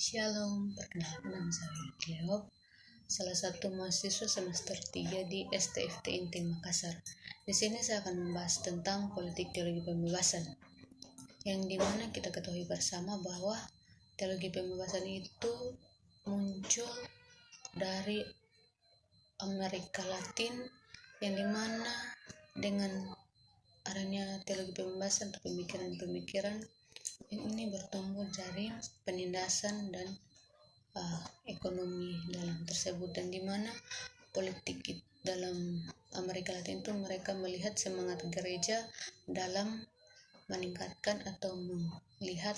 Shalom, perkenalkan nama saya Cleo, salah satu mahasiswa semester 3 di STFT Inti Makassar. Di sini saya akan membahas tentang politik teologi pembebasan, yang dimana kita ketahui bersama bahwa teologi pembebasan itu muncul dari Amerika Latin, yang dimana dengan adanya teologi pembebasan atau pemikiran-pemikiran yang ini bertumbuh dari penindasan dan ekonomi dalam tersebut, dan dimana politik dalam Amerika Latin itu mereka melihat semangat gereja dalam meningkatkan atau melihat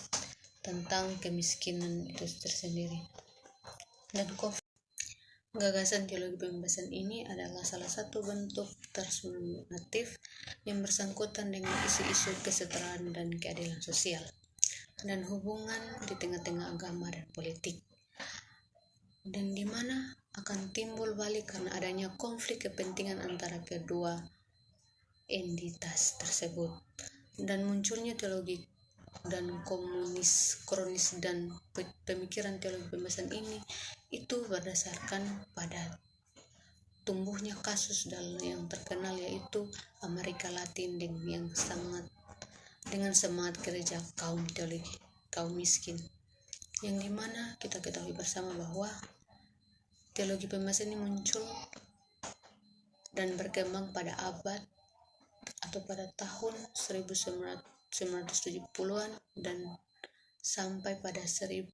tentang kemiskinan itu tersendiri. Dan gagasan teologi pembebasan ini adalah salah satu bentuk transformatif yang bersangkutan dengan isu-isu kesetaraan dan keadilan sosial dan hubungan di tengah-tengah agama dan politik, dan di mana akan timbul balik karena adanya konflik kepentingan antara kedua entitas tersebut, dan munculnya teologi dan kronis dan pemikiran teologi pembebasan ini itu berdasarkan pada tumbuhnya kasus yang terkenal, yaitu Amerika Latin dengan semangat gereja kaum miskin, yang dimana kita ketahui bersama bahwa teologi pembebasan ini muncul dan berkembang pada abad atau pada tahun 1970-an dan sampai pada 1000.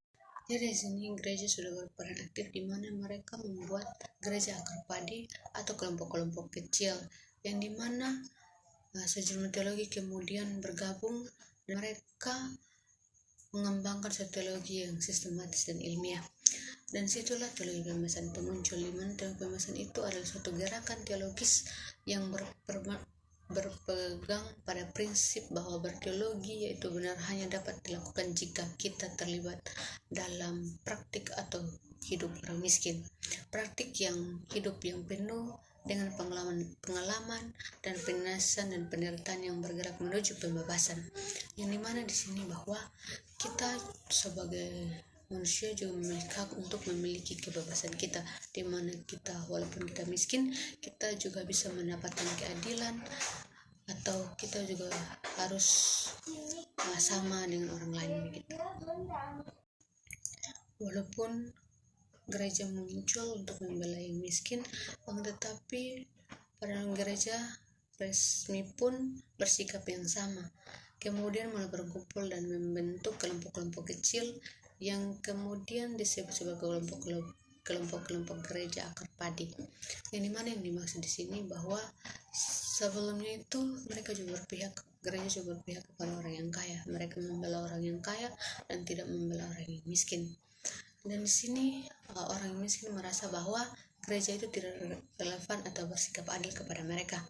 Jadi di sini gereja sudah berperan aktif, di mana mereka membuat gereja akar padi atau kelompok-kelompok kecil, yang dimana sejumlah teologi kemudian bergabung dan mereka mengembangkan teologi yang sistematis dan ilmiah. Dan situlah teologi pembebasan itu muncul, di mana teologi pembebasan itu adalah suatu gerakan teologis yang berpegang pada prinsip bahwa berteologi yaitu benar hanya dapat dilakukan jika kita terlibat dalam praktik atau hidup orang miskin, praktik yang hidup yang penuh dengan pengalaman dan penindasan dan penderitaan yang bergerak menuju pembebasan, yang dimana di sini bahwa kita sebagai manusia juga memiliki hak untuk memiliki kebebasan kita, di mana kita walaupun kita miskin, kita juga bisa mendapatkan keadilan, atau kita juga harus sama dengan orang lain begitu. Walaupun gereja muncul untuk membela yang miskin, tetapi pada gereja resmi pun bersikap yang sama, kemudian mulai berkumpul dan membentuk kelompok-kelompok kecil yang kemudian disebut sebagai kelompok gereja akar padi, yang dimana yang dimaksud di sini bahwa sebelumnya itu gereja juga berpihak kepada orang yang kaya, mereka membela orang yang kaya dan tidak membela orang yang miskin. Dan di sini orang yang miskin merasa bahwa gereja itu tidak relevan atau bersikap adil kepada mereka,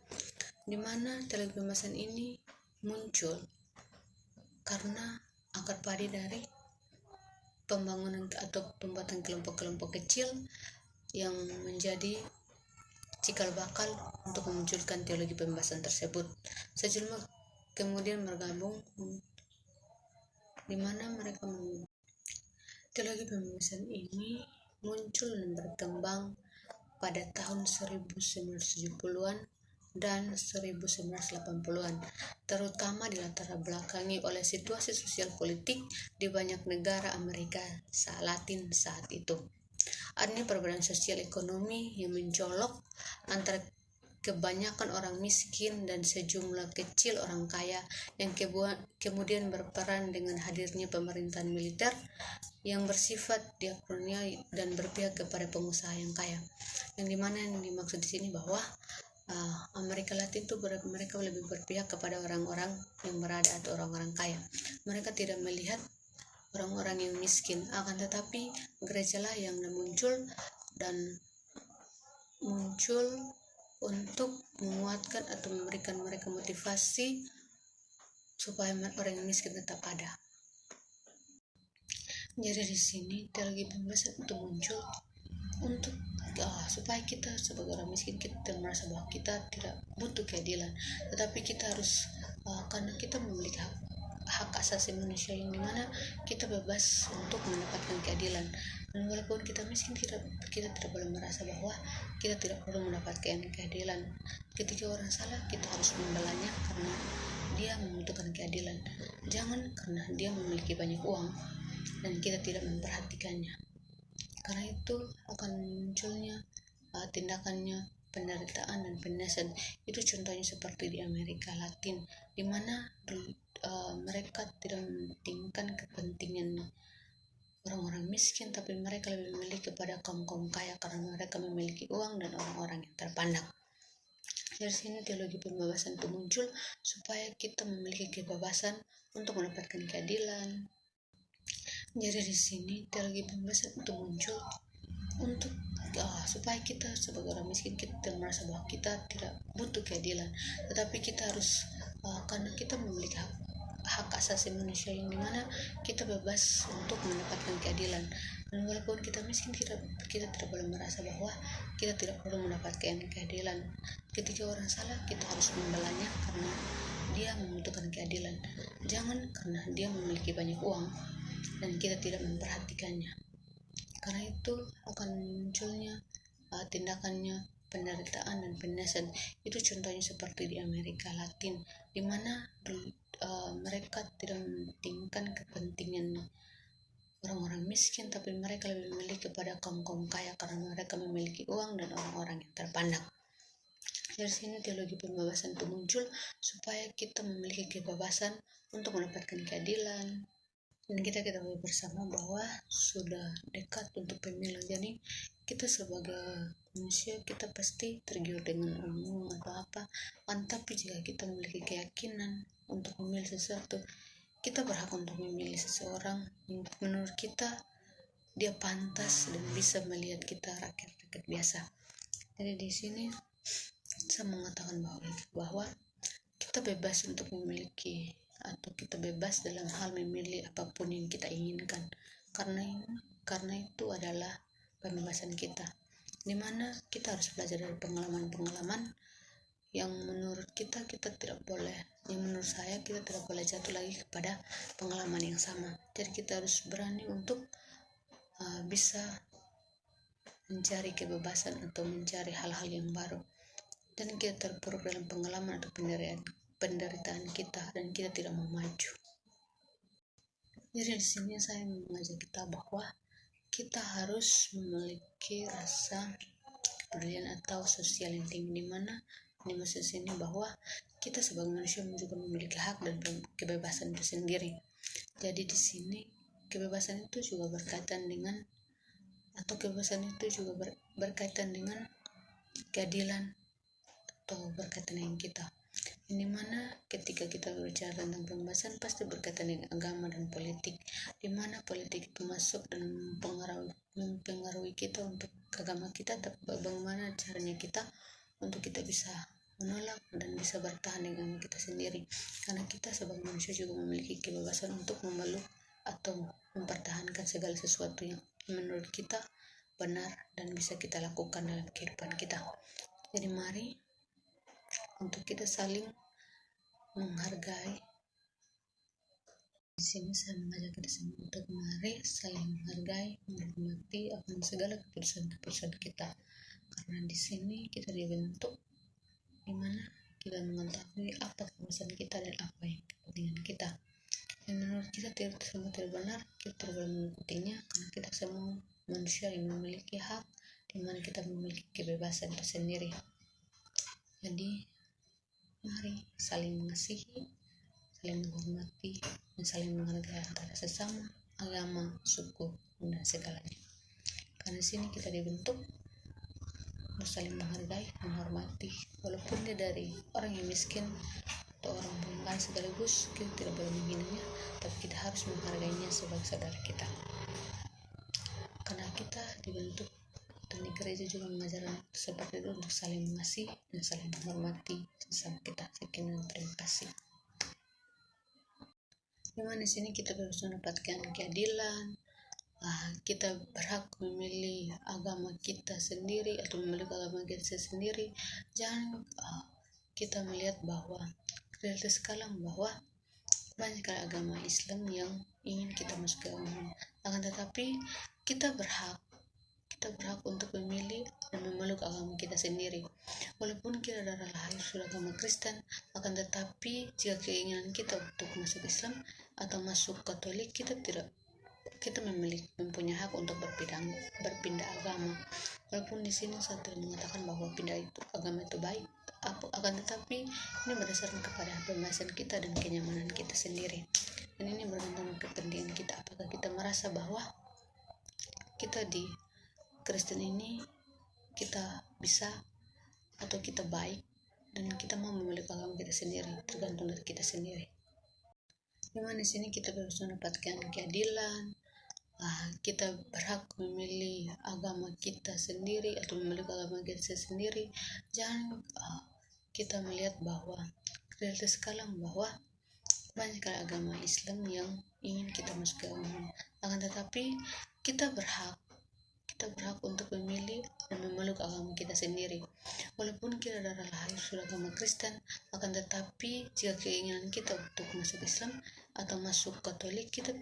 di mana teologi pembebasan ini muncul karena akar padi dari pembangunan atau pembuatan kelompok-kelompok kecil yang menjadi cikal bakal untuk memunculkan teologi pembebasan tersebut. Sejumlah kemudian bergabung, di mana mereka teologi pembebasan ini muncul dan berkembang pada tahun 1970-an dan 1980-an, terutama dilatar belakangi oleh situasi sosial politik di banyak negara Amerika Latin saat itu. Adanya perbedaan sosial ekonomi yang mencolok antara kebanyakan orang miskin dan sejumlah kecil orang kaya, yang kemudian berperan dengan hadirnya pemerintahan militer yang bersifat diakonia dan berpihak kepada pengusaha yang kaya, yang dimana yang dimaksud di sini bahwa Amerika Latin itu mereka lebih berpihak kepada orang-orang yang berada atau orang-orang kaya. Mereka tidak melihat orang-orang yang miskin, akan tetapi gerejalah yang muncul untuk menguatkan atau memberikan mereka motivasi supaya orang yang miskin tetap ada. Jadi di sini teologi pembebasan itu muncul untuk supaya kita sebagai orang miskin kita merasa bahwa kita tidak butuh keadilan, tetapi kita harus karena kita memiliki hak hak asasi manusia yang dimana kita bebas untuk mendapatkan keadilan. Dan walaupun kita miskin, kita tidak boleh merasa bahwa kita tidak perlu mendapatkan keadilan. Ketika orang salah, kita harus membelanya karena dia membutuhkan keadilan, jangan karena dia memiliki banyak uang dan kita tidak memperhatikannya. Karena itu akan munculnya tindakannya penderitaan dan penindasan. Itu contohnya seperti di Amerika Latin, di mana mereka tidak mementingkan kepentingan orang-orang miskin, tapi mereka lebih memilih kepada kaum-kaum kaya karena mereka memiliki uang dan orang-orang yang terpandang. Dari sini teologi pembebasan itu muncul supaya kita memiliki kebebasan untuk mendapatkan keadilan. Jadi di sini teologi pembebasan itu muncul untuk supaya kita sebagai orang miskin kita tidak merasa bahwa kita tidak butuh keadilan, tetapi kita harus karena kita memiliki hak asasi manusia yang dimana kita bebas untuk mendapatkan keadilan. Dan walaupun kita miskin, kita tidak boleh merasa bahwa kita tidak perlu mendapatkan keadilan. Ketika orang salah, kita harus membelanya karena dia membutuhkan keadilan, jangan karena dia memiliki banyak uang dan kita tidak memperhatikannya. Karena itu akan munculnya tindakannya penderitaan dan penindasan. Itu contohnya seperti di Amerika Latin, di mana mereka tidak mementingkan kepentingan orang-orang miskin, tapi mereka lebih memilih kepada kaum-kaum kaya karena mereka memiliki uang dan orang-orang yang terpandang. Dari sini teologi pembebasan itu muncul supaya kita memiliki kebebasan untuk mendapatkan keadilan. Dan kita ketahui bersama bahwa sudah dekat untuk pemilu. Jadi kita sebagai manusia, kita pasti tergiur dengan umum atau apa. Tapi jika kita memiliki keyakinan untuk memilih sesuatu, kita berhak untuk memilih seseorang yang menurut kita dia pantas dan bisa melihat kita rakyat biasa. Jadi di sini saya mengatakan bahwa kita bebas untuk memiliki atau kita bebas dalam hal memilih apapun yang kita inginkan, karena itu adalah pembebasan kita, dimana kita harus belajar dari pengalaman-pengalaman yang menurut kita tidak boleh, yang menurut saya kita tidak boleh jatuh lagi kepada pengalaman yang sama. Jadi kita harus berani untuk bisa mencari kebebasan atau mencari hal-hal yang baru, dan kita terpuruk dalam pengalaman atau penderitaan kita dan kita tidak mau maju. Jadi di sini saya mengajak kita bahwa kita harus memiliki rasa kepedulian atau sosial yang tinggi, di mana dimaksud sini bahwa kita sebagai manusia juga memiliki hak dan kebebasan itu sendiri. Jadi di sini kebebasan itu juga berkaitan dengan keadilan atau berkaitan dengan kita. Ini mana ketika kita berbicara tentang pembebasan pasti berkaitan dengan agama dan politik, di mana politik itu masuk dan mempengaruhi kita untuk agama kita, tapi bagaimana caranya kita untuk kita bisa menolak dan bisa bertahan dengan agama kita sendiri. Karena kita sebagai manusia juga memiliki kebebasan untuk memeluk atau mempertahankan segala sesuatu yang menurut kita benar dan bisa kita lakukan dalam kehidupan kita. Jadi mari untuk kita saling menghargai. Di sini saya mengajak kita semua untuk mari saling menghargai, menghormati akan segala keputusan kita. Karena di sini kita dibentuk, di mana kita mengetahui apa keputusan kita dan apa yang kepentingan kita. Dan menurut kita semua tidak benar, kita tidak boleh mengikutinya karena kita semua manusia yang memiliki hak, di mana kita memiliki kebebasan itu sendiri. Jadi mari saling mengasihi, saling menghormati, dan saling menghargai antara sesama, agama, suku, dan segalanya. Karena di sini kita dibentuk untuk saling menghargai, menghormati, walaupun dia dari orang yang miskin atau orang kaya sekaligus, kita tidak boleh menghinanya, tapi kita harus menghargainya sebagai saudara kita. Karena kita dibentuk dan di gereja juga mengajarkan seperti itu, untuk saling mengasihi dan saling menghormati sesama kita. Sekian dan terima kasih. Dimana di sini kita harus mendapatkan keadilan. Kita berhak memilih agama kita sendiri atau memilih agama kita sendiri. Jangan kita melihat bahwa realitas sekarang bahwa banyak sekali agama Islam yang ingin kita masuk ke agama, akan tetapi kita berhak untuk memilih dan memeluk agama kita sendiri. Walaupun kita darah lahir sudah agama Kristen, akan tetapi jika keinginan kita untuk masuk Islam atau masuk Katolik, kita mempunyai hak untuk berpindah agama. Walaupun di sini saya tidak mengatakan bahwa pindah itu agama itu baik, akan tetapi ini berdasarkan kepada pembahasan kita dan kenyamanan kita sendiri. Dan ini bergantung kepentingan kita, apakah kita merasa bahwa kita di Kristen ini kita bisa atau kita baik dan kita mau memilih agama kita sendiri, tergantung dari kita sendiri. Dimana di sini kita harus mendapatkan keadilan, kita berhak memilih agama kita sendiri atau memilih agama kita sendiri. Jangan kita melihat bahwa realitas sekarang bahwa banyak sekali agama Islam yang ingin kita masuk ke agama, akan tetapi kita berhak untuk memilih dan memeluk agama kita sendiri. Walaupun kita darah lahir sudah agama Kristen, akan tetapi jika keinginan kita untuk masuk Islam atau masuk Katolik, kita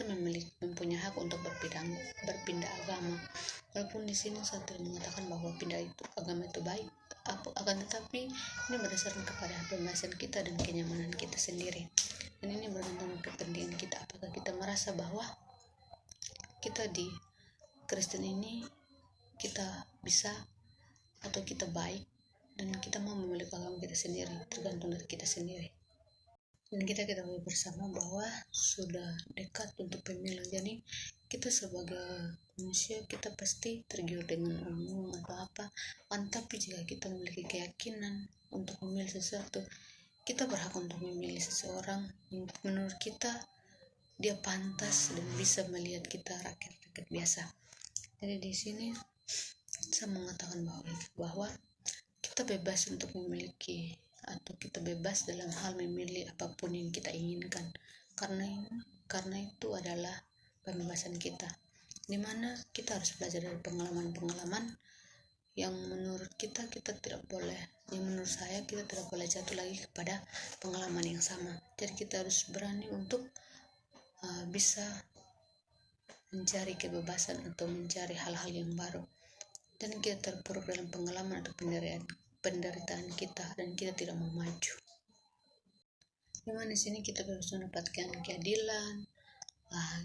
mempunyai hak untuk berpindah agama. Walaupun di sini saya tidak mengatakan bahwa pindah itu agama itu baik, akan tetapi ini berdasarkan kepada pembahasan kita dan kenyamanan kita sendiri. Dan ini bergantung kepentingan kita, apakah kita merasa bahwa kita di Kristen ini kita bisa atau kita baik dan kita mau memilih agama kita sendiri, tergantung dari kita sendiri. Dan kita ketahui bersama bahwa sudah dekat untuk pemilu, jadi kita sebagai manusia kita pasti tergiur dengan umum atau apa. Tapi jika kita memiliki keyakinan untuk memilih sesuatu, kita berhak untuk memilih seseorang yang menurut kita dia pantas dan bisa melihat kita rakyat biasa. Jadi di sini saya mengatakan bahwa kita bebas untuk memiliki atau kita bebas dalam hal memilih apapun yang kita inginkan, karena itu adalah pembebasan kita, dimana kita harus belajar dari pengalaman yang menurut kita tidak boleh, yang menurut saya kita tidak boleh jatuh lagi kepada pengalaman yang sama. Jadi kita harus berani untuk bisa mencari kebebasan atau mencari hal-hal yang baru, dan kita terpuruk dalam pengalaman atau penderitaan kita dan kita tidak mau maju. Dimana di sini kita harus mendapatkan keadilan,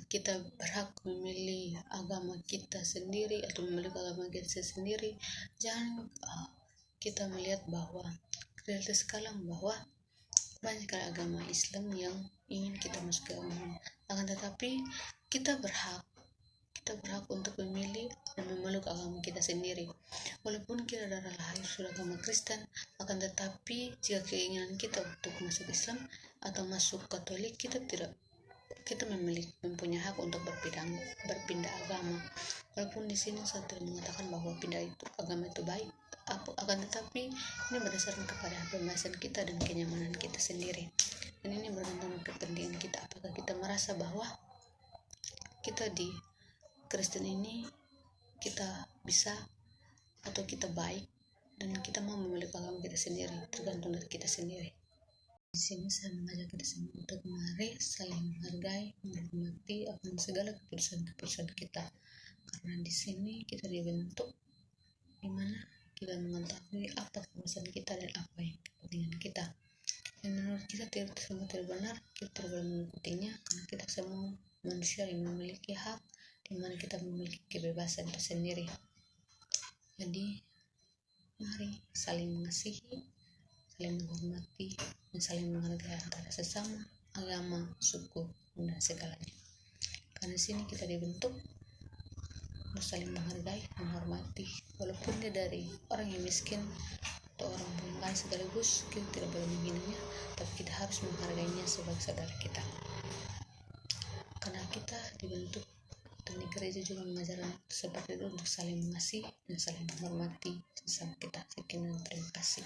kita berhak memilih agama kita sendiri atau memilih agama kita sendiri. Jangan kita melihat bahwa realitas sekarang bahwa banyak sekali agama Islam yang ingin kita masuk ke agama, akan tetapi kita berhak untuk memilih dan memeluk agama kita sendiri. Walaupun kita darah lahir sudah agama Kristen, akan tetapi jika keinginan kita untuk masuk Islam atau masuk Katolik, kita mempunyai hak untuk berpindah agama. Walaupun di sini saya tidak mengatakan bahwa pindah itu agama itu baik, akan tetapi ini berdasarkan kepada pembahasan kita dan kenyamanan kita sendiri. Dan ini bergantung kepentingan kita, apakah kita merasa bahwa kita di Kristen ini kita bisa atau kita baik dan kita mau memilih agama kita sendiri, tergantung dari kita sendiri. Di sini saya mengajak kita semua untuk mari saling menghargai, menghormati akan segala keputusan kita, karena di sini kita dibentuk di mana kita mengetahui apa keputusan kita dan apa yang kepentingan kita. Dan menurut kita semua tidak benar, kita tidak boleh mengikutinya, karena kita semua manusia yang memiliki hak, di mana kita memiliki kebebasan tersendiri. Jadi mari saling mengasihi, saling menghormati, dan saling menghargai antara sesama, agama, suku, dan segalanya. Karena sini kita dibentuk untuk saling menghargai, menghormati, walaupun dia dari orang yang miskin atau orang yang kaya sekaligus, kita tidak boleh menghinanya, tapi kita harus menghargainya sebagai saudara kita. Karena kita dibentuk, dan di gereja juga mengajarkan seperti itu, untuk saling mengasihi dan saling menghormati sesama kita. Sekian dan terima kasih.